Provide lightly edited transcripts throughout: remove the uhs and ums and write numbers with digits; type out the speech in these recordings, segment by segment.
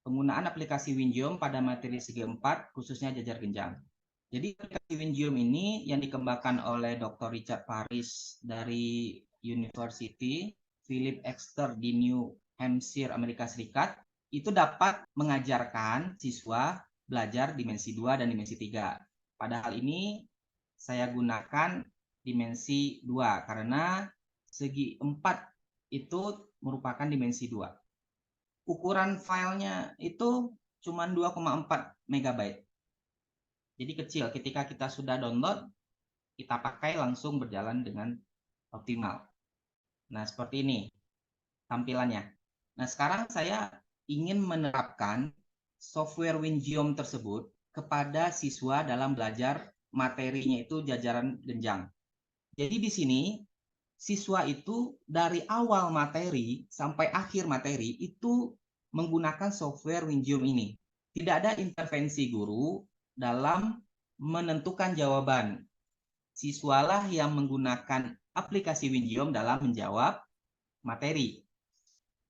penggunaan aplikasi Wingium pada materi segi 4, khususnya jajar genjang. Jadi aplikasi Wingium ini yang dikembangkan oleh Dr. Richard Paris dari University Philip Exeter di New Hampshire, Amerika Serikat, itu dapat mengajarkan siswa belajar dimensi 2 dan dimensi 3. Pada hal ini saya gunakan dimensi 2 karena segi 4 itu merupakan dimensi 2. Ukuran filenya itu cuma 2,4 MB. Jadi kecil, ketika kita sudah download, kita pakai langsung berjalan dengan optimal. Nah, seperti ini tampilannya. Nah, sekarang saya ingin menerapkan software Wingium tersebut kepada siswa dalam belajar materinya itu jajaran genjang. Jadi di sini siswa itu dari awal materi sampai akhir materi itu menggunakan software Wingium ini. Tidak ada intervensi guru dalam menentukan jawaban. Siswalah yang menggunakan aplikasi Wingium dalam menjawab materi.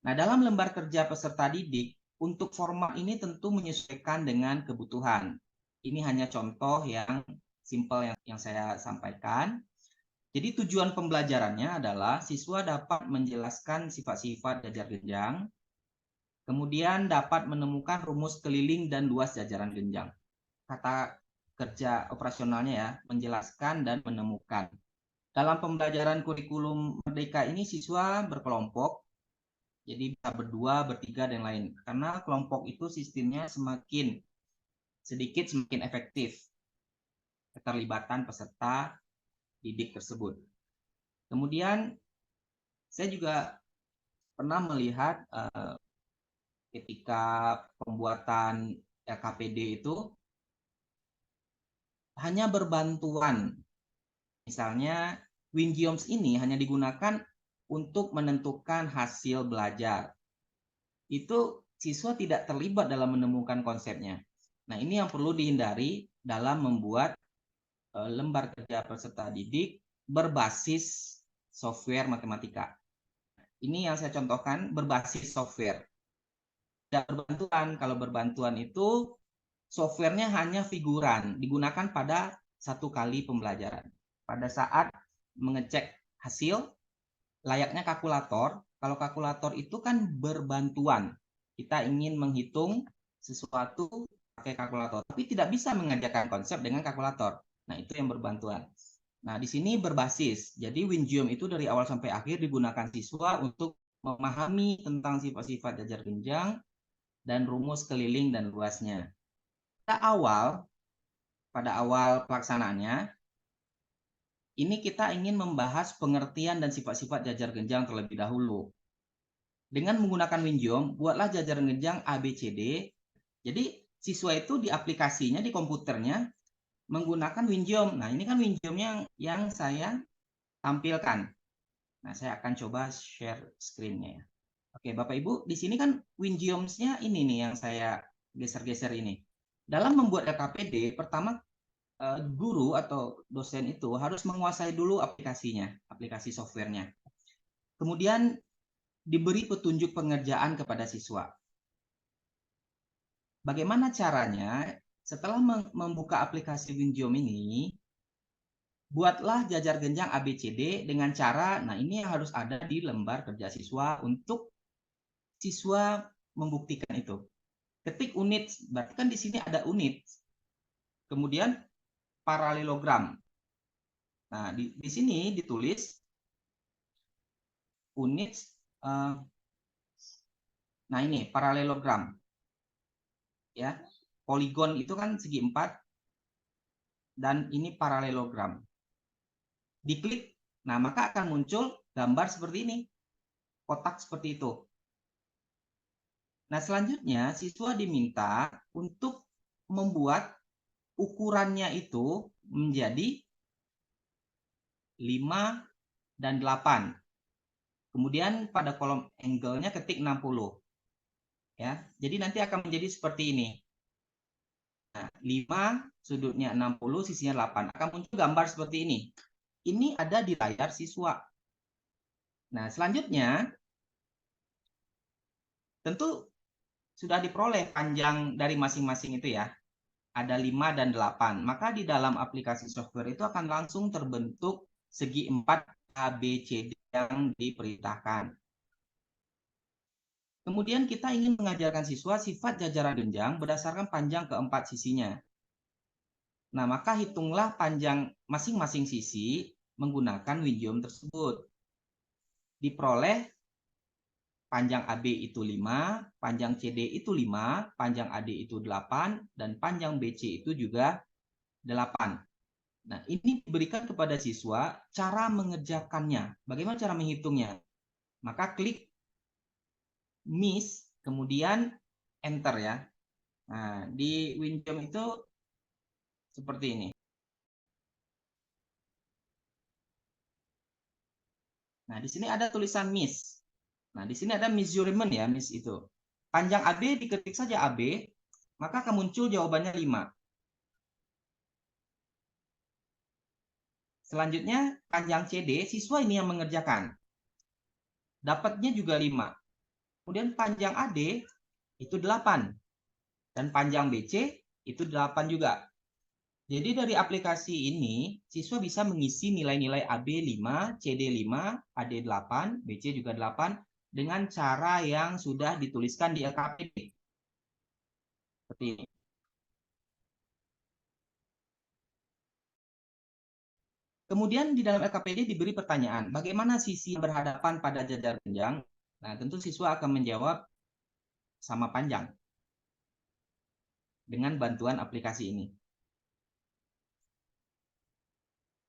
Nah, dalam lembar kerja peserta didik, untuk format ini tentu menyesuaikan dengan kebutuhan. Ini hanya contoh yang simpel yang saya sampaikan. Jadi tujuan pembelajarannya adalah siswa dapat menjelaskan sifat-sifat jajar genjang, kemudian dapat menemukan rumus keliling dan luas jajaran genjang. Kata kerja operasionalnya ya, menjelaskan dan menemukan. Dalam pembelajaran kurikulum Merdeka ini siswa berkelompok, jadi bisa berdua, bertiga, dan lain. Karena kelompok itu sistemnya semakin sedikit semakin efektif keterlibatan peserta didik tersebut. Kemudian saya juga pernah melihat ketika pembuatan LKPD itu hanya berbantuan. Misalnya Wingiums ini hanya digunakan untuk menentukan hasil belajar. Itu siswa tidak terlibat dalam menemukan konsepnya. Nah, ini yang perlu dihindari dalam membuat lembar kerja peserta didik berbasis software matematika. Ini yang saya contohkan berbasis software. Tidak berbantuan. Kalau berbantuan itu softwarenya hanya figuran, digunakan pada satu kali pembelajaran. Pada saat mengecek hasil, layaknya kalkulator. Kalau kalkulator itu kan berbantuan. Kita ingin menghitung sesuatu pakai kalkulator, tapi tidak bisa mengerjakan konsep dengan kalkulator. Nah, itu yang berbantuan. Nah, di sini berbasis. Jadi Wingium itu dari awal sampai akhir digunakan siswa untuk memahami tentang sifat-sifat jajar genjang dan rumus keliling dan luasnya. Pada awal pelaksanaannya, ini kita ingin membahas pengertian dan sifat-sifat jajar genjang terlebih dahulu. Dengan menggunakan Wingium, buatlah jajaran genjang ABCD. Jadi siswa itu di aplikasinya, di komputernya, menggunakan Wingium. Nah, ini kan Wingium yang saya tampilkan. Nah, saya akan coba share screen-nya ya. Oke, Bapak Ibu, di sini kan Wingiums-nya ini nih yang saya geser-geser ini. Dalam membuat LKPD, pertama guru atau dosen itu harus menguasai dulu aplikasinya, aplikasi softwarenya. Kemudian diberi petunjuk pengerjaan kepada siswa. Bagaimana caranya? Setelah membuka aplikasi Wingium ini, buatlah jajar genjang ABCD dengan cara, nah ini yang harus ada di lembar kerja siswa untuk siswa membuktikan itu. Ketik unit, berarti kan di sini ada unit. Kemudian paralelogram. Nah, di sini ditulis unit. Nah, ini paralelogram. Ya, poligon itu kan segi 4 dan ini paralelogram. Diklik, nah maka akan muncul gambar seperti ini. Kotak seperti itu. Nah, selanjutnya siswa diminta untuk membuat ukurannya itu menjadi 5 dan 8. Kemudian pada kolom angle-nya ketik 60. Ya, jadi nanti akan menjadi seperti ini. Nah, 5 sudutnya 60, sisinya 8. Akan muncul gambar seperti ini. Ini ada di layar siswa. Nah, selanjutnya tentu sudah diperoleh panjang dari masing-masing itu ya, ada 5 dan 8, maka di dalam aplikasi software itu akan langsung terbentuk segi 4 ABCD yang diperintahkan. Kemudian kita ingin mengajarkan siswa sifat jajaran genjang berdasarkan panjang keempat sisinya. Nah, maka hitunglah panjang masing-masing sisi menggunakan Winjiom tersebut. Diperoleh panjang AB itu 5, panjang CD itu 5, panjang AD itu 8, dan panjang BC itu juga 8. Nah, ini diberikan kepada siswa cara mengerjakannya. Bagaimana cara menghitungnya? Maka klik Miss, kemudian Enter ya. Nah, di Winjiom itu seperti ini. Nah, di sini ada tulisan Miss. Nah, di sini ada measurement ya, Miss itu. Panjang AB diketik saja AB, maka akan muncul jawabannya 5. Selanjutnya, panjang CD, siswa ini yang mengerjakan. Dapatnya juga 5. Kemudian panjang AD itu 8. Dan panjang BC itu 8 juga. Jadi dari aplikasi ini, siswa bisa mengisi nilai-nilai AB 5, CD 5, AD 8, BC juga 8, dengan cara yang sudah dituliskan di LKPD. Seperti ini. Kemudian di dalam LKPD diberi pertanyaan, bagaimana sisi berhadapan pada jajar genjang? Nah, tentu siswa akan menjawab sama panjang dengan bantuan aplikasi ini.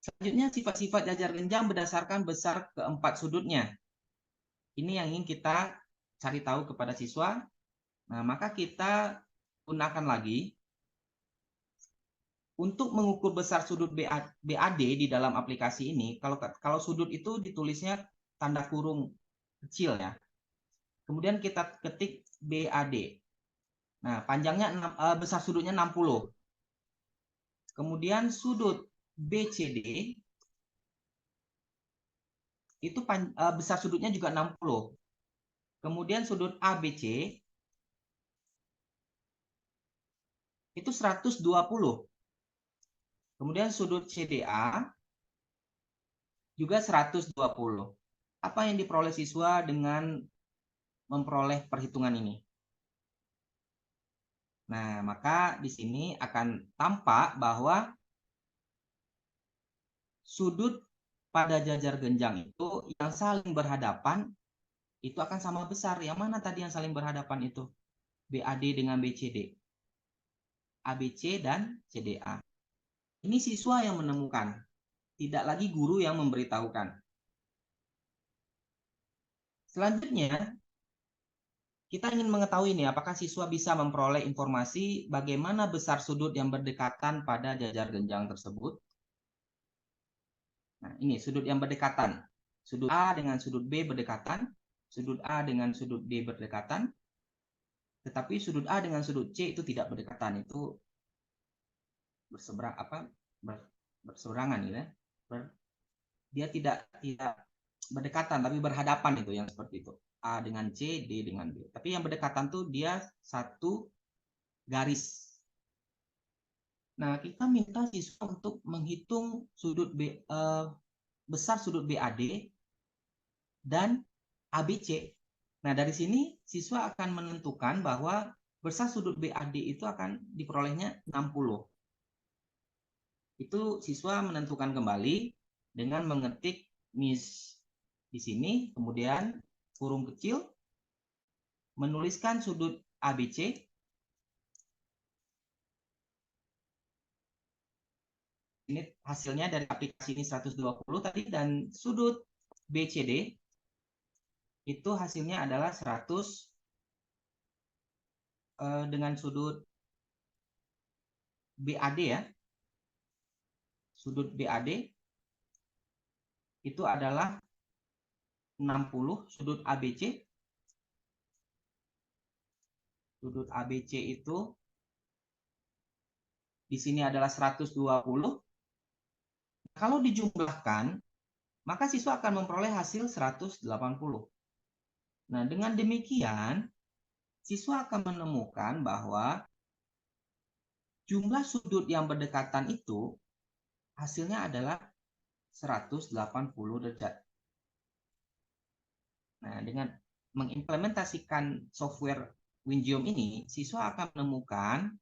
Selanjutnya, sifat-sifat jajar genjang berdasarkan besar keempat sudutnya. Ini yang ingin kita cari tahu kepada siswa. Nah, maka kita gunakan lagi untuk mengukur besar sudut BAD di dalam aplikasi ini. Kalau sudut itu ditulisnya tanda kurung kecil ya. Kemudian kita ketik BAD. Nah, panjangnya besar sudutnya 60. Kemudian sudut BCD itu besar sudutnya juga 60. Kemudian sudut ABC itu 120. Kemudian sudut CDA juga 120. Apa yang diperoleh siswa dengan memperoleh perhitungan ini? Nah, maka di sini akan tampak bahwa sudut pada jajar genjang itu yang saling berhadapan itu akan sama besar. Yang mana tadi yang saling berhadapan itu? BAD dengan BCD. ABC dan CDA. Ini siswa yang menemukan, tidak lagi guru yang memberitahukan. Selanjutnya, kita ingin mengetahui nih, apakah siswa bisa memperoleh informasi bagaimana besar sudut yang berdekatan pada jajar genjang tersebut. Nah, ini sudut yang berdekatan. Sudut A dengan sudut B berdekatan, sudut A dengan sudut D berdekatan, tetapi sudut A dengan sudut C itu tidak berdekatan, itu berseberangan gitu ya. Dia tidak berdekatan tapi berhadapan, itu yang seperti itu. A dengan C, D dengan B. Tapi yang berdekatan tuh dia satu garis. Nah, kita minta siswa untuk menghitung besar sudut BAD dan ABC. Nah, dari sini siswa akan menentukan bahwa besar sudut BAD itu akan diperolehnya 60. Itu siswa menentukan kembali dengan mengetik Miss di sini, kemudian kurung kecil, menuliskan sudut ABC, ini hasilnya dari aplikasi ini 120 tadi, dan sudut BCD itu hasilnya adalah 100 dengan sudut BAD ya. Sudut BAD itu adalah 60, sudut ABC. Sudut ABC itu di sini adalah 120. Kalau dijumlahkan, maka siswa akan memperoleh hasil 180. Nah, dengan demikian, siswa akan menemukan bahwa jumlah sudut yang berdekatan itu hasilnya adalah 180 derajat. Nah, dengan mengimplementasikan software WinGeom ini, siswa akan menemukan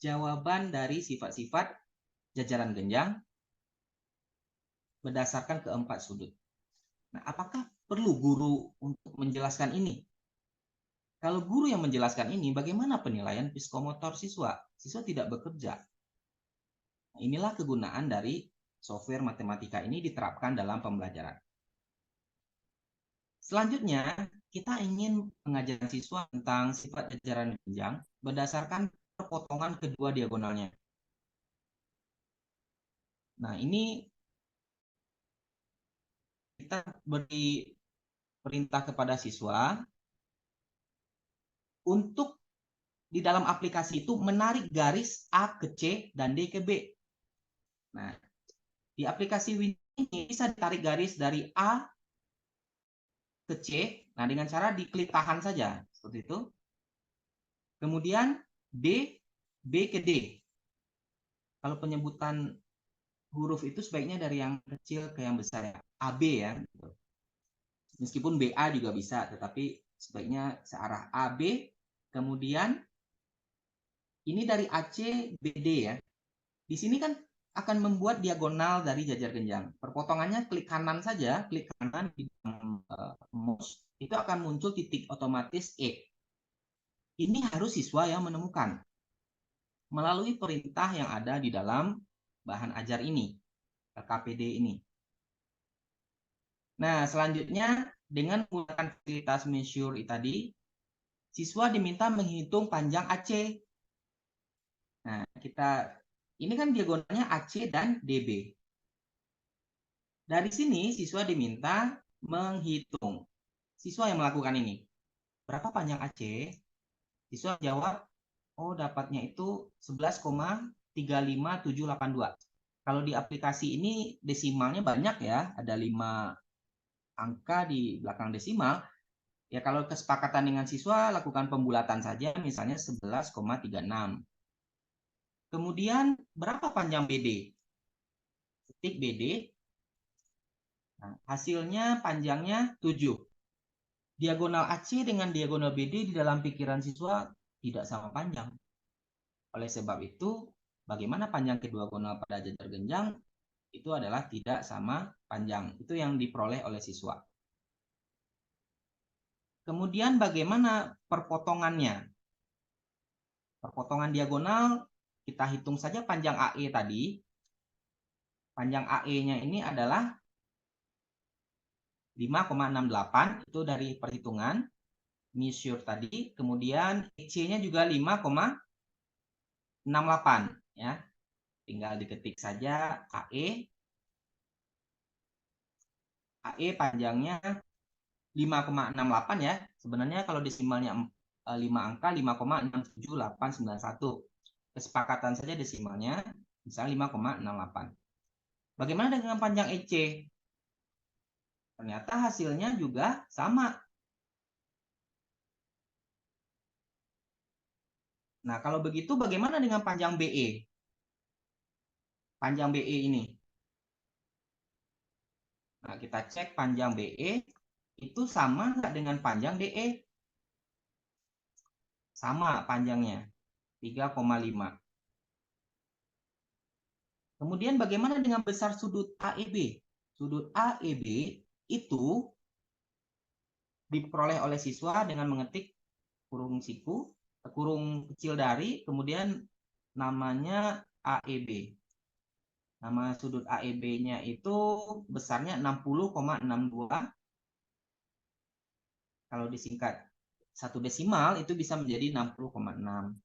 jawaban dari sifat-sifat jajaran genjang berdasarkan keempat sudut. Nah, apakah perlu guru untuk menjelaskan ini? Kalau guru yang menjelaskan ini, bagaimana penilaian psikomotor siswa? Siswa tidak bekerja. Nah, inilah kegunaan dari software matematika ini diterapkan dalam pembelajaran. Selanjutnya, kita ingin pengajaran siswa tentang sifat jajaran genjang berdasarkan perpotongan kedua diagonalnya. Nah, ini kita beri perintah kepada siswa untuk di dalam aplikasi itu menarik garis A ke C dan D ke B. Nah, di aplikasi Win ini bisa ditarik garis dari A ke C, nah dengan cara diklik tahan saja, seperti itu. Kemudian D, B ke D. Kalau penyebutan huruf itu sebaiknya dari yang kecil ke yang besar ya, AB ya. Meskipun BA juga bisa, tetapi sebaiknya searah AB. Kemudian ini dari AC, BD ya. Di sini kan akan membuat diagonal dari jajar genjang. Perpotongannya klik kanan saja, klik kanan di mouse, itu akan muncul titik otomatis E. Ini harus siswa yang menemukan melalui perintah yang ada di dalam bahan ajar ini, KPD ini. Nah, selanjutnya dengan menggunakan fasilitas measure tadi, siswa diminta menghitung panjang AC. Nah, ini kan diagonalnya AC dan DB. Dari sini siswa diminta menghitung. Siswa yang melakukan ini. Berapa panjang AC? Siswa jawab, oh dapatnya itu 11,35782. Kalau di aplikasi ini desimalnya banyak ya, ada 5 angka di belakang desimal. Ya kalau kesepakatan dengan siswa, lakukan pembulatan saja, misalnya 11,36. Kemudian berapa panjang BD? Ketik BD. Nah, hasilnya panjangnya 7. Diagonal AC dengan diagonal BD di dalam pikiran siswa tidak sama panjang. Oleh sebab itu, bagaimana panjang kedua diagonal pada jajar genjang itu adalah tidak sama panjang. Itu yang diperoleh oleh siswa. Kemudian bagaimana perpotongannya? Perpotongan diagonal, kita hitung saja panjang AE tadi. Panjang AE-nya ini adalah 5,68, itu dari perhitungan measure tadi. Kemudian EC-nya juga 5,68 ya. Tinggal diketik saja AE. AE panjangnya 5,68 ya. Sebenarnya kalau desimalnya 5 angka 5,67891. Kesepakatan saja desimalnya misalnya 5,68. Bagaimana dengan panjang EC? Ternyata hasilnya juga sama. Nah, kalau begitu bagaimana dengan panjang BE? Panjang BE ini. Nah, kita cek panjang BE itu sama nggak dengan panjang DE? Sama panjangnya, 3,5. Kemudian bagaimana dengan besar sudut AEB? Sudut AEB itu diperoleh oleh siswa dengan mengetik kurung siku, kurung kecil dari, kemudian namanya AEB. Nama sudut AEB-nya itu besarnya 60,62. Kalau disingkat satu desimal itu bisa menjadi 60,6.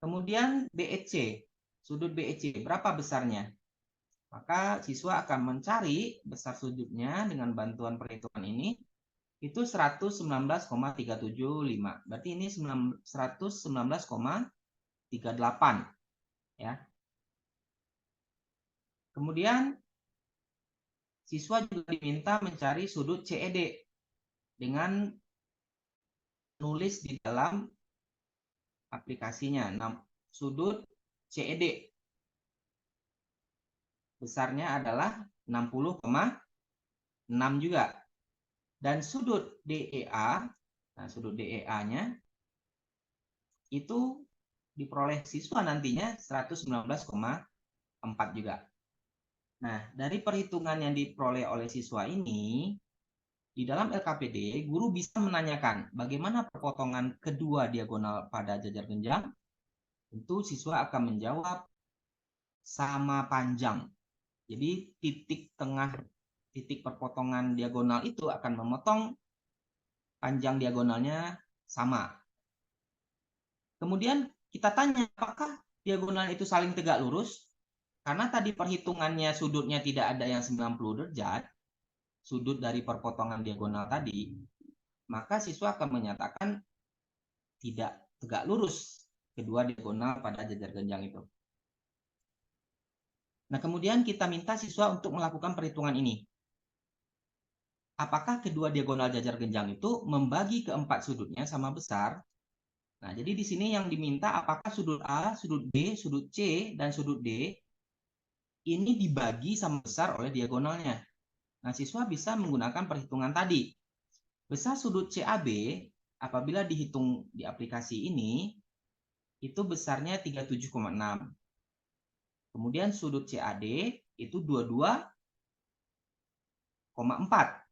Kemudian BEC, sudut BEC berapa besarnya? Maka siswa akan mencari besar sudutnya dengan bantuan perhitungan ini, itu 119,375. Berarti ini 119,38 ya. Kemudian siswa juga diminta mencari sudut CED dengan nulis di dalam aplikasinya. Sudut CED besarnya adalah 60,6 juga. Dan sudut DEA, nah sudut DEA-nya itu diperoleh siswa nantinya 119,4 juga. Nah, dari perhitungan yang diperoleh oleh siswa ini, di dalam LKPD, guru bisa menanyakan bagaimana perpotongan kedua diagonal pada jajar genjang. Tentu siswa akan menjawab sama panjang. Jadi titik tengah, titik perpotongan diagonal itu akan memotong panjang diagonalnya sama. Kemudian kita tanya apakah diagonal itu saling tegak lurus? Karena tadi perhitungannya sudutnya tidak ada yang 90 derajat, sudut dari perpotongan diagonal tadi, maka siswa akan menyatakan tidak tegak lurus kedua diagonal pada jajar genjang itu. Nah, kemudian kita minta siswa untuk melakukan perhitungan ini. Apakah kedua diagonal jajar genjang itu membagi keempat sudutnya sama besar? Nah, jadi di sini yang diminta apakah sudut A, sudut B, sudut C, dan sudut D ini dibagi sama besar oleh diagonalnya. Nah, siswa bisa menggunakan perhitungan tadi. Besar sudut CAB apabila dihitung di aplikasi ini itu besarnya 37,6. Kemudian sudut CAD itu 22,4.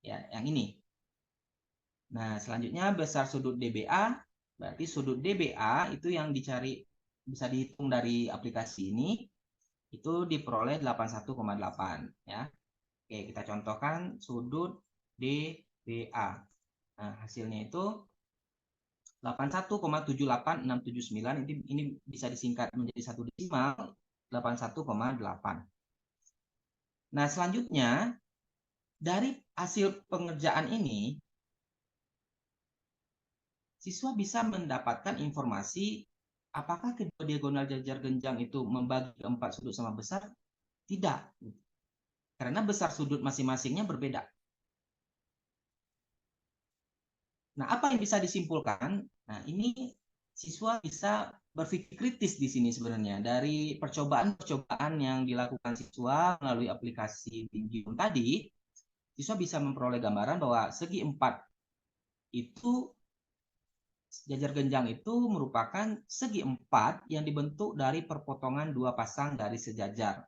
Ya, yang ini. Nah, selanjutnya besar sudut DBA, berarti sudut DBA itu yang dicari bisa dihitung dari aplikasi ini itu diperoleh 81,8 ya. Oke, kita contohkan sudut DBA. Nah, hasilnya itu 81,78679. Ini bisa disingkat menjadi satu desimal 81,8. Nah, selanjutnya dari hasil pengerjaan ini siswa bisa mendapatkan informasi apakah kedua diagonal jajar genjang itu membagi keempat sudut sama besar? Tidak. Karena besar sudut masing-masingnya berbeda. Nah, apa yang bisa disimpulkan? Nah, ini siswa bisa berpikir kritis di sini sebenarnya. Dari percobaan-percobaan yang dilakukan siswa melalui aplikasi Vindium tadi, siswa bisa memperoleh gambaran bahwa segi empat itu jajar genjang itu merupakan segi empat yang dibentuk dari perpotongan dua pasang garis sejajar.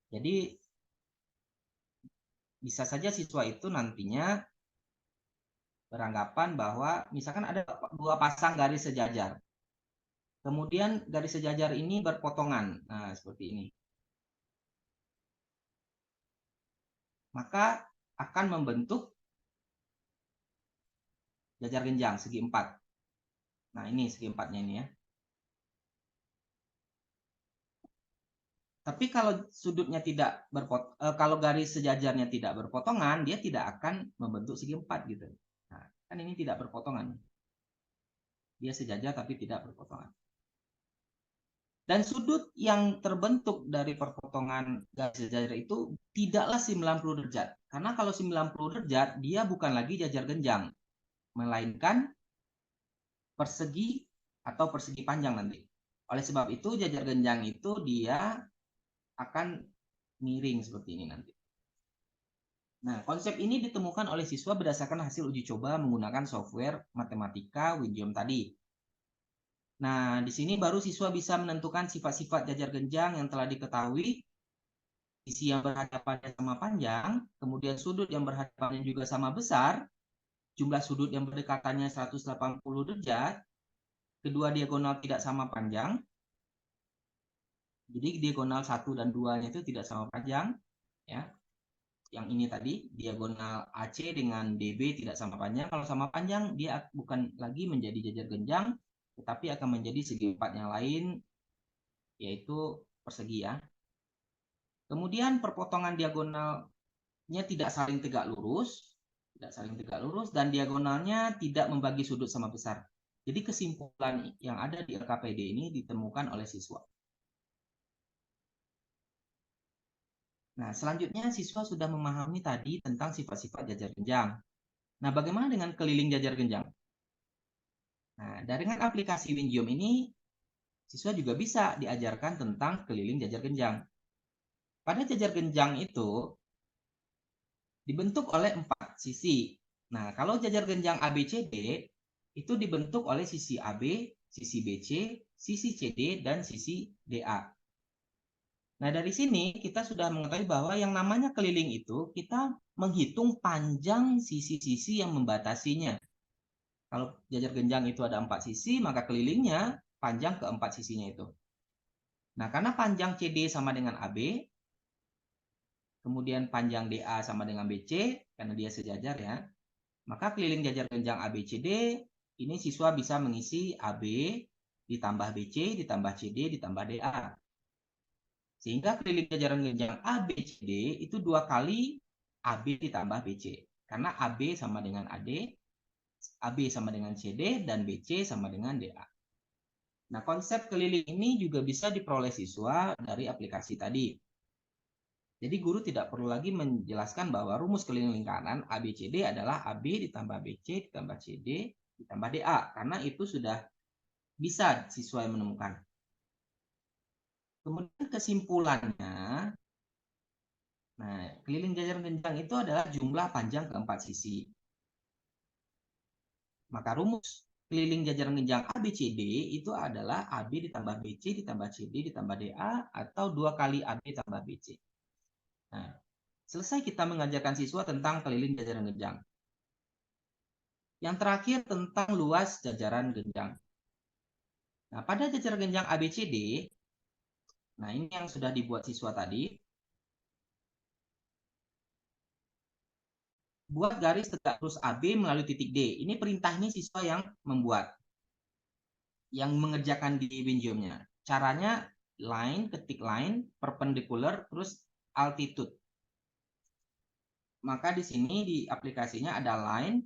Jadi bisa saja siswa itu nantinya beranggapan bahwa misalkan ada dua pasang garis sejajar. Kemudian garis sejajar ini berpotongan. Nah, seperti ini. Maka akan membentuk jajar genjang segi empat. Nah, ini segi empatnya ini ya. Tapi kalau sudutnya tidak kalau garis sejajarnya tidak berpotongan, dia tidak akan membentuk segi empat gitu. Nah, kan ini tidak berpotongan. Dia sejajar tapi tidak berpotongan. Dan sudut yang terbentuk dari perpotongan garis sejajar itu tidaklah 90 derajat. Karena kalau 90 derajat, dia bukan lagi jajar genjang, melainkan persegi atau persegi panjang nanti. Oleh sebab itu, jajar genjang itu dia akan miring seperti ini nanti. Nah, konsep ini ditemukan oleh siswa berdasarkan hasil uji coba menggunakan software matematika Windium tadi. Nah, di sini baru siswa bisa menentukan sifat-sifat jajar genjang yang telah diketahui, sisi yang berhadapannya sama panjang, kemudian sudut yang berhadapannya juga sama besar, jumlah sudut yang berdekatannya 180 derajat, kedua diagonal tidak sama panjang, jadi diagonal 1 dan 2-nya itu tidak sama panjang, ya. Yang ini tadi, diagonal AC dengan DB tidak sama panjang. Kalau sama panjang, dia bukan lagi menjadi jajar genjang, tetapi akan menjadi segi empat yang lain, yaitu persegi ya. Kemudian perpotongan diagonalnya tidak saling tegak lurus, dan diagonalnya tidak membagi sudut sama besar. Jadi kesimpulan yang ada di LKPD ini ditemukan oleh siswa. Nah, selanjutnya siswa sudah memahami tadi tentang sifat-sifat jajar genjang. Nah, bagaimana dengan keliling jajar genjang? Nah, dengan aplikasi Wingium ini, siswa juga bisa diajarkan tentang keliling jajar genjang. Pada jajar genjang itu dibentuk oleh 4 sisi. Nah, kalau jajar genjang ABCD itu dibentuk oleh sisi AB, sisi BC, sisi CD, dan sisi DA. Nah, dari sini kita sudah mengetahui bahwa yang namanya keliling itu kita menghitung panjang sisi-sisi yang membatasinya. Kalau jajar genjang itu ada 4 sisi, maka kelilingnya panjang ke-4 sisinya itu. Nah, karena panjang CD sama dengan AB, kemudian panjang DA sama dengan BC, karena dia sejajar ya, maka keliling jajar genjang ABCD, ini siswa bisa mengisi AB, ditambah BC, ditambah CD, ditambah DA. Sehingga keliling jajaran genjang ABCD itu 2 kali AB ditambah BC. Karena AB sama dengan AD, AB sama dengan CD, dan BC sama dengan DA. Nah, konsep keliling ini juga bisa diperoleh siswa dari aplikasi tadi. Jadi guru tidak perlu lagi menjelaskan bahwa rumus keliling lingkaran ABCD adalah AB ditambah BC ditambah CD ditambah DA. Karena itu sudah bisa siswa yang menemukan. Kemudian kesimpulannya, nah, keliling jajar genjang itu adalah jumlah panjang ke-4 sisi. Maka rumus keliling jajar genjang ABCD itu adalah AB ditambah BC ditambah CD ditambah DA atau 2 kali AB tambah BC. Nah, selesai kita mengajarkan siswa tentang keliling jajaran genjang. Yang terakhir tentang luas jajaran genjang. Nah, pada jajaran genjang ABCD, nah ini yang sudah dibuat siswa tadi, buat garis tegak lurus AB melalui titik D. Ini perintah ini siswa yang membuat, yang mengerjakan di Wingium-nya. Caranya line, ketik line, perpendicular, terus altitude. Maka di sini di aplikasinya ada line,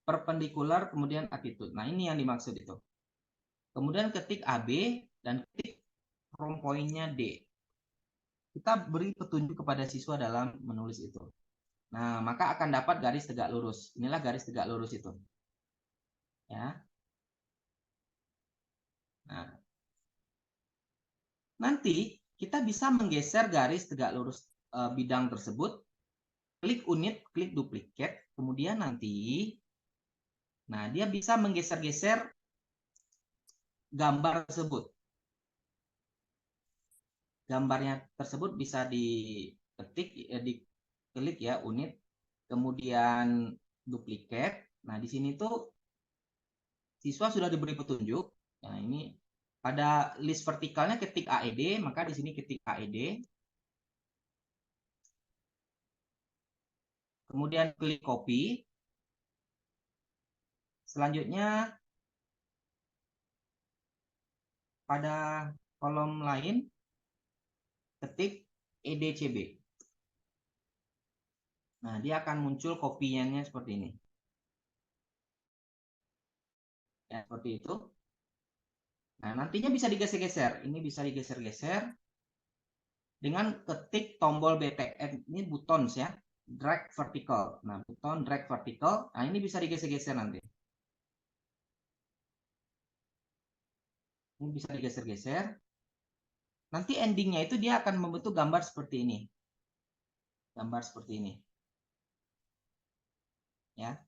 perpendicular, kemudian altitude. Nah, ini yang dimaksud itu. Kemudian ketik AB dan ketik from point-nya D. Kita beri petunjuk kepada siswa dalam menulis itu. Nah, maka akan dapat garis tegak lurus. Inilah garis tegak lurus itu. Ya. Nah, nanti kita bisa menggeser garis tegak lurus bidang tersebut, klik unit, klik duplikat, kemudian nanti, nah dia bisa menggeser-geser gambar tersebut. Gambarnya tersebut bisa diketik, diklik ya unit, kemudian duplikat. Nah di sini tuh siswa sudah diberi petunjuk. Nah ini pada list vertikalnya ketik AED, maka di sini ketik AED. Kemudian klik copy. Selanjutnya pada kolom lain ketik EDCB. Nah, dia akan muncul kopiannya seperti ini. Ya, seperti itu. Nah, nantinya bisa digeser-geser. Ini bisa digeser-geser dengan ketik tombol BTN. Ini buttons ya. Drag vertical. Nah, buton drag vertical. Nah, ini bisa digeser-geser nanti. Ini bisa digeser-geser. Nanti endingnya itu dia akan membentuk gambar seperti ini. Gambar seperti ini. Ya.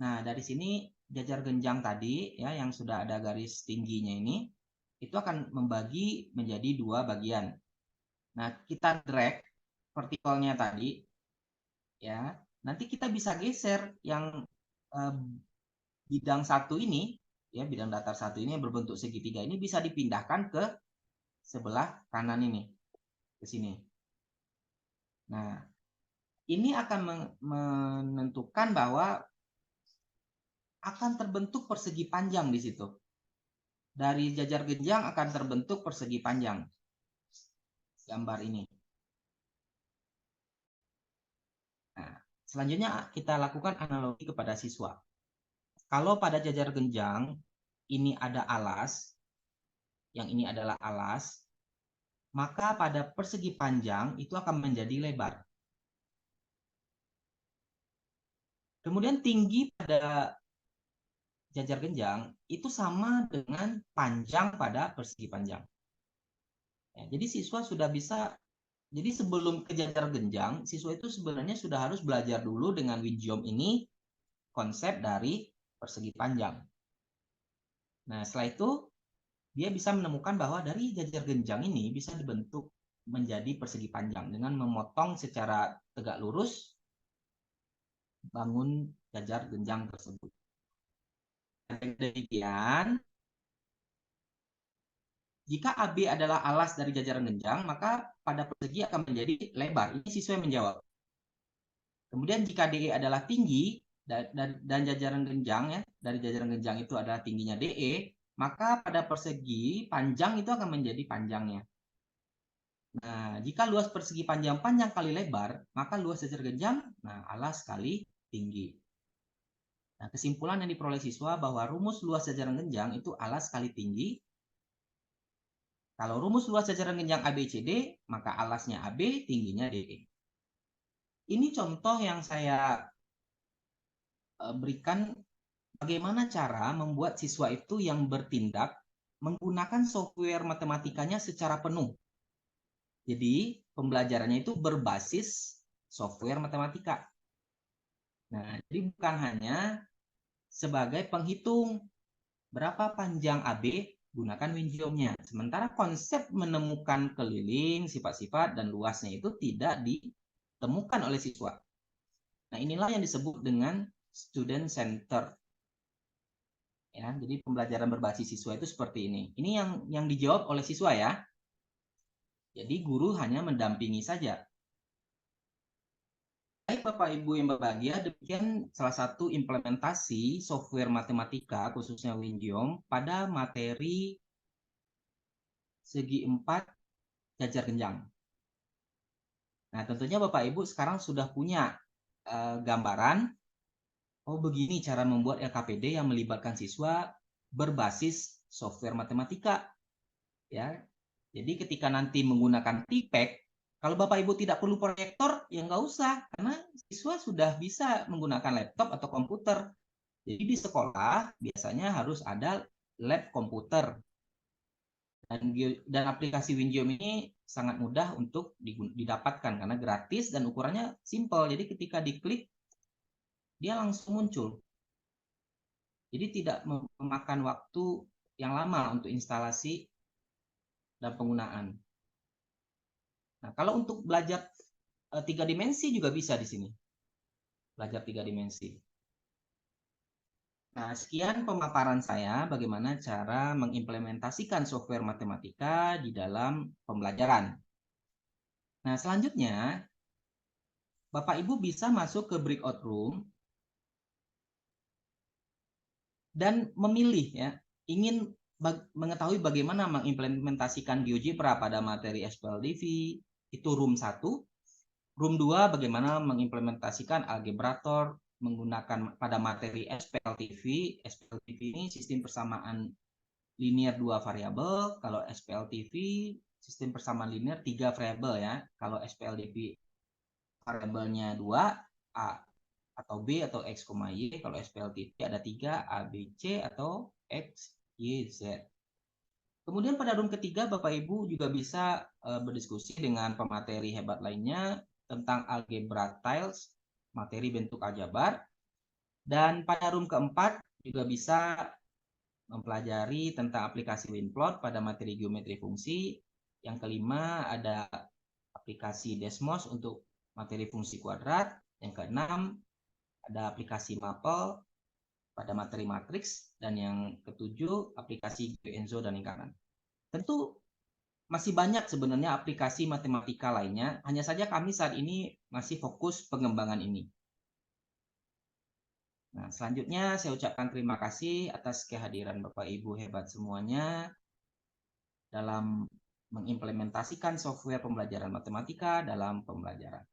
Nah, dari sini jajar genjang tadi ya yang sudah ada garis tingginya ini itu akan membagi menjadi 2 bagian. Nah, kita drag vertikalnya tadi ya. Nanti kita bisa geser yang bidang satu ini ya, bidang datar satu ini yang berbentuk segitiga ini bisa dipindahkan ke sebelah kanan ini, ke sini. Nah, ini akan menentukan bahwa akan terbentuk persegi panjang di situ. Dari jajar genjang akan terbentuk persegi panjang. Gambar ini. Nah, selanjutnya kita lakukan analogi kepada siswa. Kalau pada jajar genjang ini ada alas, yang ini adalah alas, maka pada persegi panjang itu akan menjadi lebar. Kemudian tinggi pada jajar genjang itu sama dengan panjang pada persegi panjang. Ya, jadi siswa sudah bisa, jadi sebelum ke jajar genjang, siswa itu sebenarnya sudah harus belajar dulu dengan Winjom ini konsep dari persegi panjang. Nah, setelah itu dia bisa menemukan bahwa dari jajar genjang ini bisa dibentuk menjadi persegi panjang dengan memotong secara tegak lurus bangun jajar genjang tersebut. Demikian, jika AB adalah alas dari jajaran genjang, maka pada persegi akan menjadi lebar. Ini siswa yang menjawab. Kemudian jika DE adalah tinggi dan jajaran genjang ya, dari jajaran genjang itu adalah tingginya DE, maka pada persegi panjang itu akan menjadi panjangnya. Nah, jika luas persegi panjang kali lebar, maka luas jajar genjang, alas kali tinggi. Nah, kesimpulan yang diperoleh siswa bahwa rumus luas jajaran genjang itu alas kali tinggi. Kalau rumus luas jajaran genjang ABCD, maka alasnya AB, tingginya DE. Ini contoh yang saya berikan bagaimana cara membuat siswa itu yang bertindak menggunakan software matematikanya secara penuh. Jadi, pembelajarannya itu berbasis software matematika. Nah, jadi bukan hanya sebagai penghitung berapa panjang AB, gunakan Winjomnya. Sementara konsep menemukan keliling, sifat-sifat, dan luasnya itu tidak ditemukan oleh siswa. Nah, inilah yang disebut dengan student center. Ya, jadi pembelajaran berbasis siswa itu seperti ini. Ini yang dijawab oleh siswa ya. Jadi guru hanya mendampingi saja. Baik Bapak Ibu yang berbahagia, demikian salah satu implementasi software matematika khususnya Winjom pada materi segi 4 jajar genjang. Nah, tentunya Bapak Ibu sekarang sudah punya gambaran, oh begini cara membuat LKPD yang melibatkan siswa berbasis software matematika. Ya, jadi ketika nanti menggunakan TPEC, kalau Bapak Ibu tidak perlu proyektor, ya nggak usah, karena siswa sudah bisa menggunakan laptop atau komputer. Jadi di sekolah biasanya harus ada lab komputer. Dan aplikasi Winjom ini sangat mudah untuk didapatkan karena gratis dan ukurannya simple. Jadi ketika diklik, dia langsung muncul. Jadi tidak memakan waktu yang lama untuk instalasi dan penggunaan. Nah, kalau untuk belajar 3 dimensi juga bisa di sini. Belajar 3 dimensi. Nah, sekian pemaparan saya bagaimana cara mengimplementasikan software matematika di dalam pembelajaran. Nah, selanjutnya Bapak Ibu bisa masuk ke breakout room dan memilih ya, ingin mengetahui bagaimana mengimplementasikan GeoGebra pada materi SPLDV, itu room 1. Room 2 bagaimana mengimplementasikan algebrator menggunakan pada materi SPLTV. SPLTV ini sistem persamaan linear 2 variabel, kalau SPLTV sistem persamaan linear 3 variabel ya. Kalau SPLDV variabelnya 2, A atau B atau X, Y. Kalau SPLTV ada 3, A, B, C atau X, Y, Z. Kemudian pada room ketiga Bapak Ibu juga bisa berdiskusi dengan pemateri hebat lainnya tentang algebra tiles, materi bentuk aljabar. Dan pada room keempat juga bisa mempelajari tentang aplikasi WinPlot pada materi geometri fungsi. Yang kelima ada aplikasi Desmos untuk materi fungsi kuadrat. Yang keenam ada aplikasi Maple pada materi matriks. Dan yang ketujuh aplikasi GeoEnzo dan lingkaran. Tentu masih banyak sebenarnya aplikasi matematika lainnya, hanya saja kami saat ini masih fokus pengembangan ini. Nah, selanjutnya saya ucapkan terima kasih atas kehadiran Bapak Ibu hebat semuanya dalam mengimplementasikan software pembelajaran matematika dalam pembelajaran.